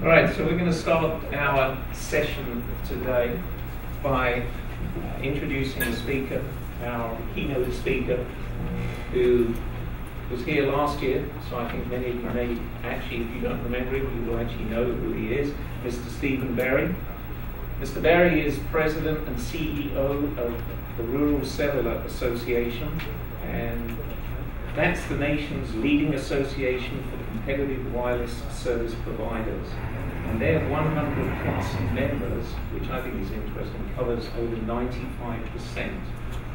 All right, so we're going to start our session today by introducing the speaker, our keynote speaker, who was here last year, so I think many of you may actually, if you don't remember him, you will actually know who he is, Mr. Stephen Berry. Mr. Berry is President and CEO of the Rural Cellular Association, and that's the nation's leading association for the competitive wireless service providers. And they have 100 plus members, which I think is interesting, covers over 95%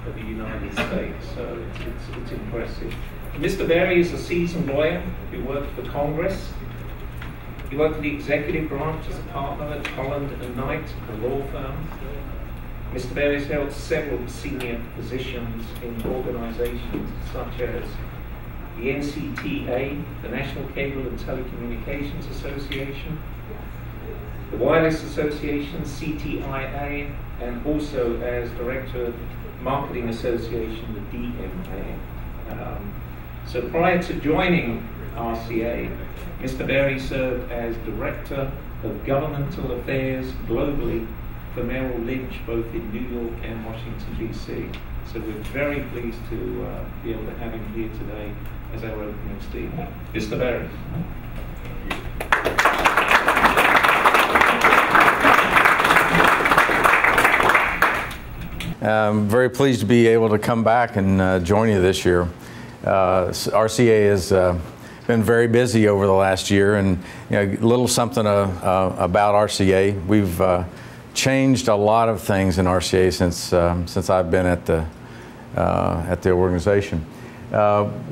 of the United States, so it's impressive. Mr. Berry is a seasoned lawyer who worked for Congress. He worked for the executive branch as a partner at Holland & Knight, a law firm. Mr. Berry has held several senior positions in organizations such as the NCTA, the National Cable and Telecommunications Association, the Wireless Association, CTIA, and also as Director of Marketing Association, the DMA. So prior to joining RCA, Mr. Berry served as Director of Governmental Affairs globally for Merrill Lynch, both in New York and Washington, D.C. So we're very pleased to be able to have him here today as our opening speaker. Mr. Berry. I'm very pleased to be able to come back and join you this year. RCA has been very busy over the last year, and a little something about RCA. We've changed a lot of things in RCA since I've been at the organization.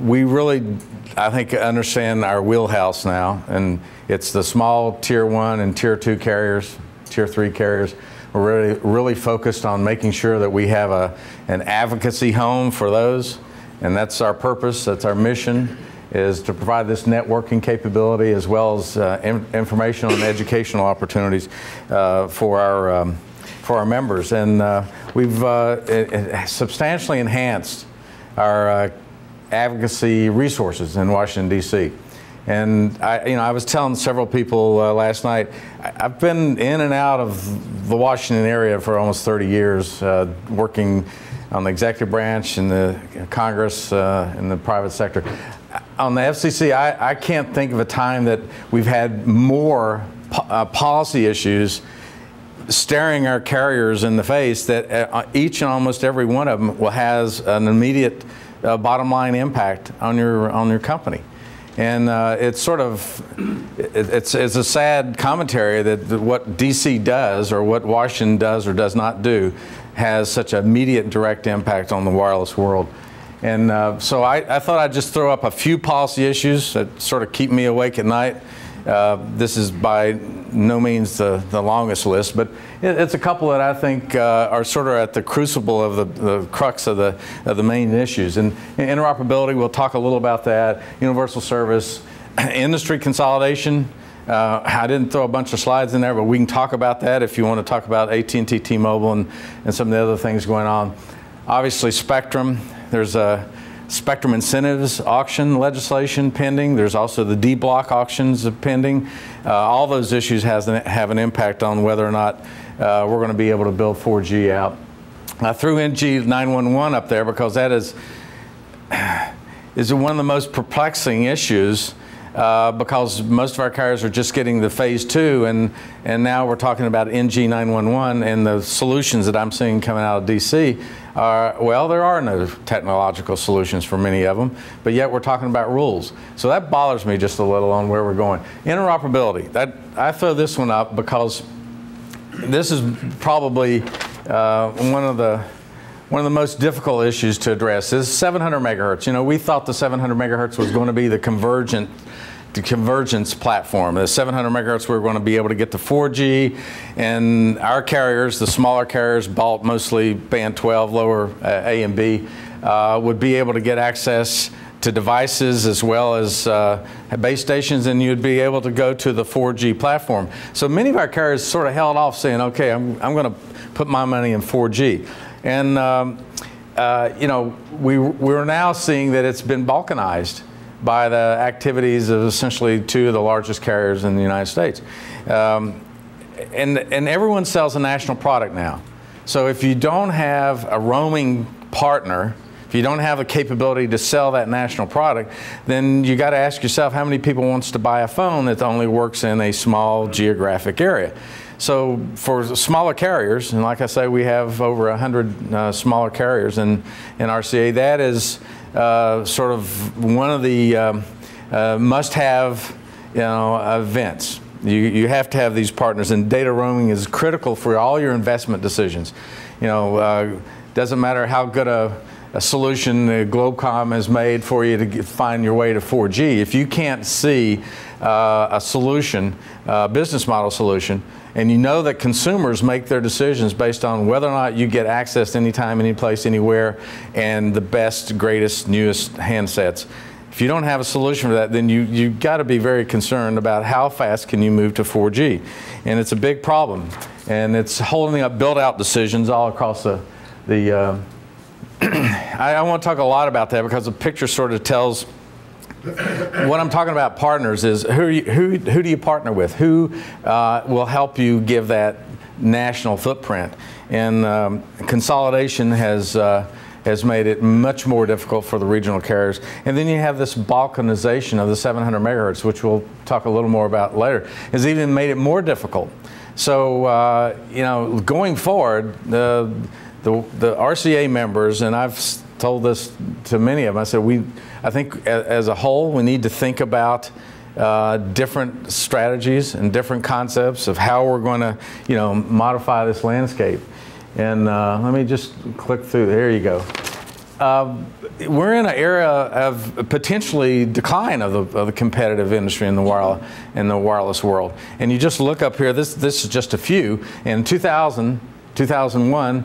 We really, I think, understand our wheelhouse now, and it's the small Tier 1 and Tier 2 carriers, Tier 3 carriers. We're really focused on making sure that we have an advocacy home for those, and that's our purpose, that's our mission, is to provide this networking capability as well as informational and educational opportunities for our members. And we've substantially enhanced our advocacy resources in Washington, D.C. And I was telling several people last night, I've been in and out of the Washington area for almost 30 years, working on the executive branch, in the Congress, in the private sector. On the FCC, I can't think of a time that we've had more policy issues staring our carriers in the face that each and almost every one of them has an immediate bottom line impact on your company. And it's sort of, it's a sad commentary that what DC does or what Washington does or does not do has such an immediate direct impact on the wireless world. And so I thought I'd just throw up a few policy issues that sort of keep me awake at night. This is by no means the longest list, but it's a couple that I think are sort of at the crucible of the crux of the main issues. And interoperability, we'll talk a little about that. Universal service, industry consolidation. I didn't throw a bunch of slides in there, but we can talk about that if you want to talk about AT&T, T-Mobile, and some of the other things going on. Obviously, spectrum. There's a spectrum incentives auction legislation pending. There's also the D-block auctions pending. All those issues have an impact on whether or not we're going to be able to build 4G out. I threw NG 911 up there because that is one of the most perplexing issues because most of our carriers are just getting the phase 2, and now we're talking about NG 911, and the solutions that I'm seeing coming out of DC are, well, there are no technological solutions for many of them, but yet we're talking about rules. So that bothers me just a little on where we're going. Interoperability, I throw this one up because this is probably one of the most difficult issues to address is 700 megahertz. We thought the 700 megahertz was going to be the convergence platform. The 700 megahertz, we were going to be able to get to 4G, and our carriers, the smaller carriers, bought mostly band 12, lower A and B, would be able to get access to devices as well as base stations, and you'd be able to go to the 4G platform. So many of our carriers sort of held off saying, okay, I'm going to put my money in 4G. And we're now seeing that it's been balkanized by the activities of essentially two of the largest carriers in the United States. And everyone sells a national product now. So if you don't have a roaming partner, if you don't have a capability to sell that national product, then you got to ask yourself how many people wants to buy a phone that only works in a small geographic area. So for smaller carriers, and like I say, we have over 100 smaller carriers in RCA, that is sort of one of the must-have, events. You have to have these partners, and data roaming is critical for all your investment decisions. Doesn't matter how good a solution Globecomm has made for you to find your way to 4G. If you can't see a solution, a business model solution, and you know that consumers make their decisions based on whether or not you get access anytime, any place, anywhere, and the best, greatest, newest handsets. If you don't have a solution for that, then you've got to be very concerned about how fast can you move to 4G. And it's a big problem. And it's holding up build-out decisions all across the I want to talk a lot about that because the picture sort of tells what I'm talking about. Partners is who do you partner with? Who will help you give that national footprint? And consolidation has made it much more difficult for the regional carriers. And then you have this balkanization of the 700 megahertz, which we'll talk a little more about later, has even made it more difficult. So going forward, the RCA members, and I've told this to many of them, I said I think as a whole we need to think about different strategies and different concepts of how we're going to modify this landscape. And let me just click through. There you go. We're in an era of potentially decline of the competitive industry in the wireless world. And you just look up here. This is just a few. In 2001.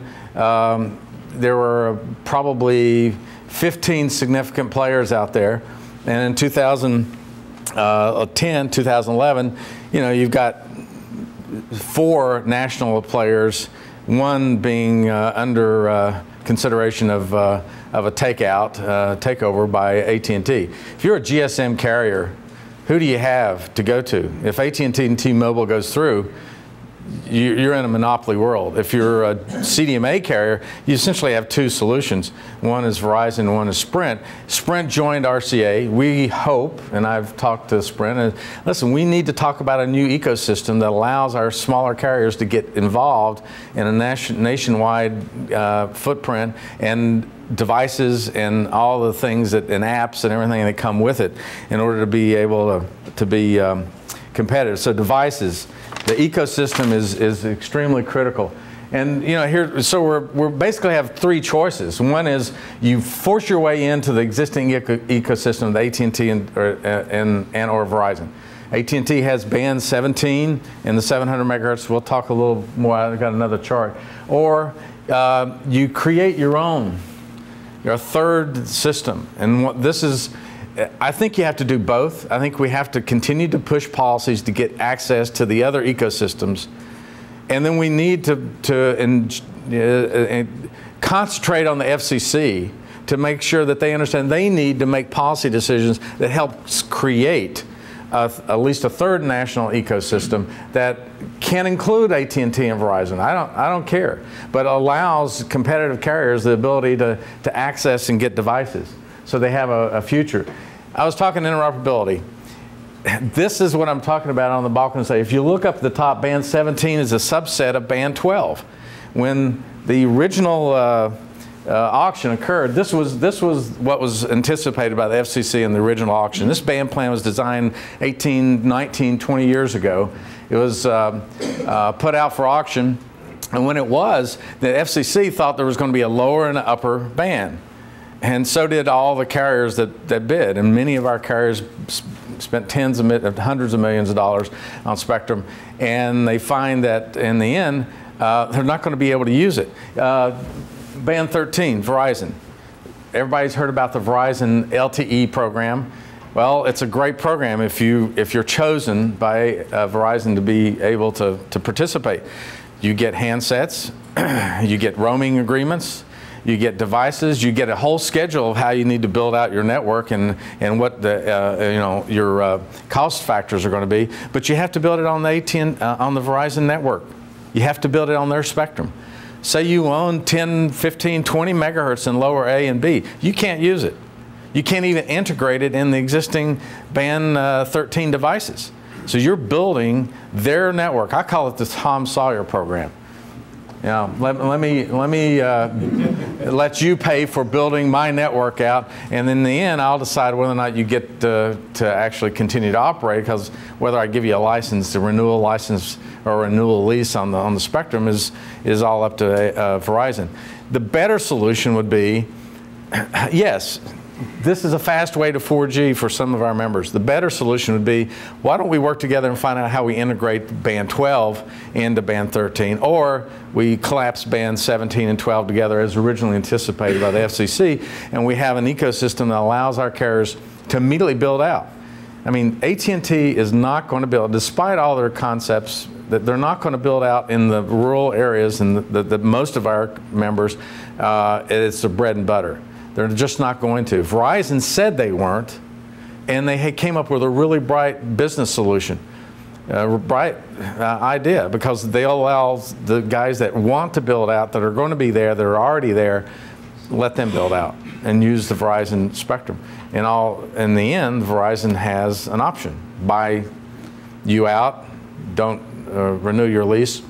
There were probably 15 significant players out there, and in 2010, 2011, you've got 4 national players, one being under consideration of a takeover by AT&T. If you're a GSM carrier, who do you have to go to? If AT&T and T-Mobile goes through, you're in a monopoly world. If you're a CDMA carrier, you essentially have 2 solutions. One is Verizon, one is Sprint. Sprint joined RCA. We hope, and I've talked to Sprint, and listen, we need to talk about a new ecosystem that allows our smaller carriers to get involved in a nationwide footprint and devices and all the things and apps and everything that come with it in order to be able to be competitive. So devices. The ecosystem is extremely critical. And so we basically have 3 choices. One is you force your way into the existing ecosystem of AT&T and or Verizon. AT&T has band 17 in the 700 megahertz. We'll talk a little more. I've got another chart. Or you create your third system. And I think you have to do both. I think we have to continue to push policies to get access to the other ecosystems. And then we need to concentrate on the FCC to make sure that they understand they need to make policy decisions that helps create at least a third national ecosystem that can include AT&T and Verizon. I don't care, but allows competitive carriers the ability to access and get devices, so they have a future. I was talking interoperability. This is what I'm talking about on the balkanization. If you look up at the top, band 17 is a subset of band 12. When the original auction occurred, this was what was anticipated by the FCC in the original auction. This band plan was designed 18, 19, 20 years ago. It was put out for auction, and when it was, the FCC thought there was going to be a lower and an upper band. And so did all the carriers that bid. And many of our carriers spent hundreds of millions of dollars on spectrum. And they find that in the end, they're not going to be able to use it. Band 13, Verizon. Everybody's heard about the Verizon LTE program. Well, it's a great program if you're chosen by Verizon to be able to participate. You get handsets, you get roaming agreements, you get devices, you get a whole schedule of how you need to build out your network and what the your cost factors are going to be. But you have to build it on the on the Verizon network. You have to build it on their spectrum. Say you own 10, 15, 20 megahertz in lower A and B. You can't use it. You can't even integrate it in the existing band 13 devices. So you're building their network. I call it the Tom Sawyer program. Let me let you pay for building my network out, and in the end, I'll decide whether or not you get to actually continue to operate. Because whether I give you a license, a renewal license, or a renewal lease on the spectrum is all up to Verizon. The better solution would be, yes, this is a fast way to 4G for some of our members. The better solution would be, why don't we work together and find out how we integrate band 12 into band 13, or we collapse band 17 and 12 together as originally anticipated by the FCC, and we have an ecosystem that allows our carriers to immediately build out. I mean, AT&T is not going to build, despite all their concepts, that they're not going to build out in the rural areas and the most of our members. It's the bread and butter. They're just not going to. Verizon said they weren't, and they came up with a really bright business solution, bright idea, because they'll allow the guys that want to build out, that are going to be there, that are already there, let them build out and use the Verizon spectrum. In the end, Verizon has an option. Buy you out, don't renew your lease.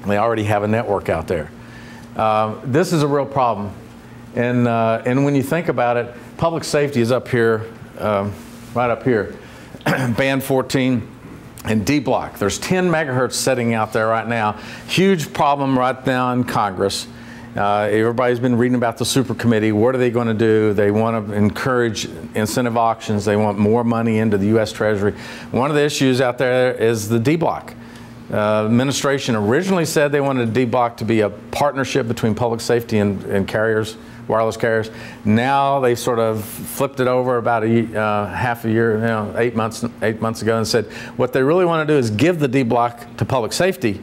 They already have a network out there. This is a real problem. And when you think about it, public safety is up here, right up here, band 14 and D block. There's 10 megahertz sitting out there right now. Huge problem right now in Congress. Everybody's been reading about the super committee. What are they going to do? They want to encourage incentive auctions. They want more money into the U.S. Treasury. One of the issues out there is the D block. Administration originally said they wanted D block to be a partnership between public safety and carriers, wireless carriers. Now they sort of flipped it over about half a year, 8 months ago, and said what they really want to do is give the D block to public safety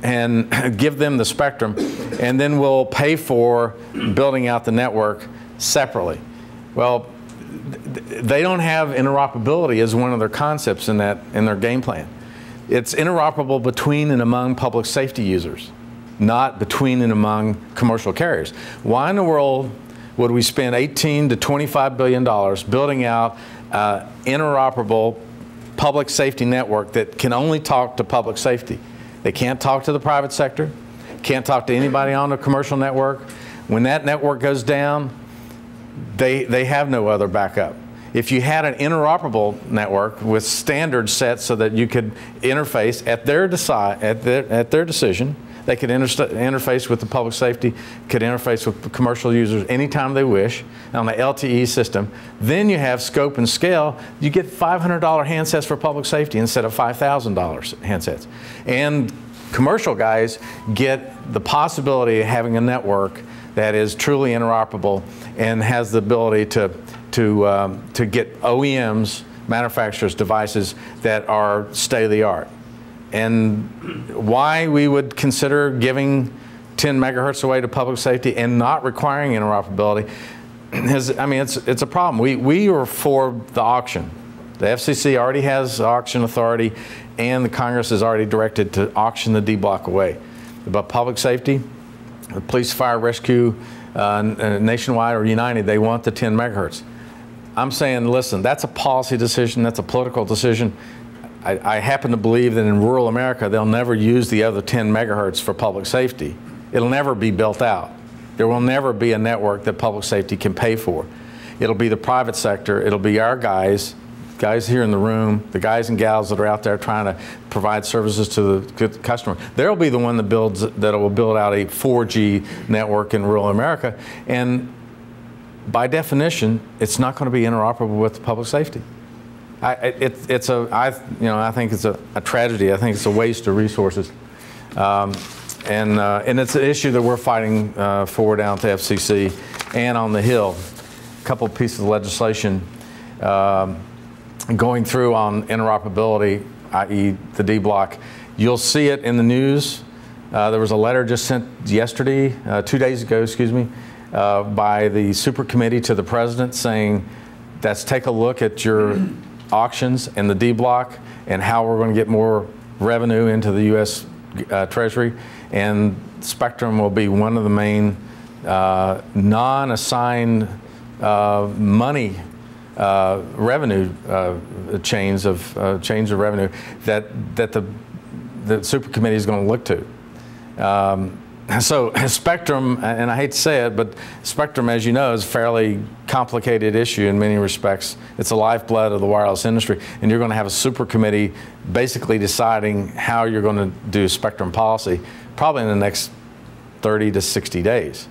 and give them the spectrum, and then we'll pay for building out the network separately. Well, they don't have interoperability as one of their concepts in their game plan. It's interoperable between and among public safety users, not between and among commercial carriers. Why in the world would we spend $18 to $25 billion building out interoperable public safety network that can only talk to public safety? They can't talk to the private sector, can't talk to anybody on the commercial network. When that network goes down, they have no other backup. If you had an interoperable network with standards set so that you could interface at their decision, they could interface with the public safety, could interface with the commercial users anytime they wish on the LTE system. Then you have scope and scale. You get $500 handsets for public safety instead of $5,000 handsets. And commercial guys get the possibility of having a network that is truly interoperable and has the ability to get OEMs, manufacturers, devices that are state-of-the-art. And why we would consider giving 10 megahertz away to public safety and not requiring interoperability is, I mean, it's a problem. We are for the auction. The FCC already has auction authority, and the Congress is already directed to auction the D block away. But public safety, the police, fire, rescue, nationwide or United, they want the 10 megahertz. I'm saying, listen, that's a policy decision, that's a political decision. I happen to believe that in rural America, they'll never use the other 10 megahertz for public safety. It'll never be built out. There will never be a network that public safety can pay for. It'll be the private sector, it'll be our guys here in the room, the guys and gals that are out there trying to provide services to the customer. They'll be the one that will build out a 4G network in rural America. And by definition, it's not going to be interoperable with public safety. I think it's a tragedy. I think it's a waste of resources, and it's an issue that we're fighting for down at the FCC and on the Hill. A couple of pieces of legislation going through on interoperability, i.e. the D block. You'll see it in the news. There was a letter just sent yesterday, 2 days ago, excuse me, by the super committee to the president saying, let's take a look at your auctions in the D block and how we're going to get more revenue into the U.S. Treasury. And Spectrum will be one of the main non-assigned money revenue chains of revenue that the super committee is going to look to. So Spectrum, and I hate to say it, but Spectrum, as you know, is a fairly complicated issue in many respects. It's the lifeblood of the wireless industry, and you're going to have a super committee basically deciding how you're going to do Spectrum policy probably in the next 30 to 60 days.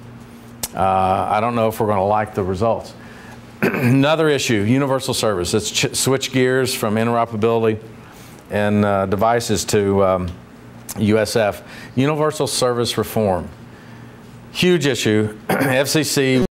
I don't know if we're going to like the results. Another issue, universal service. Let's switch gears from interoperability and devices to USF. Universal service reform. Huge issue. FCC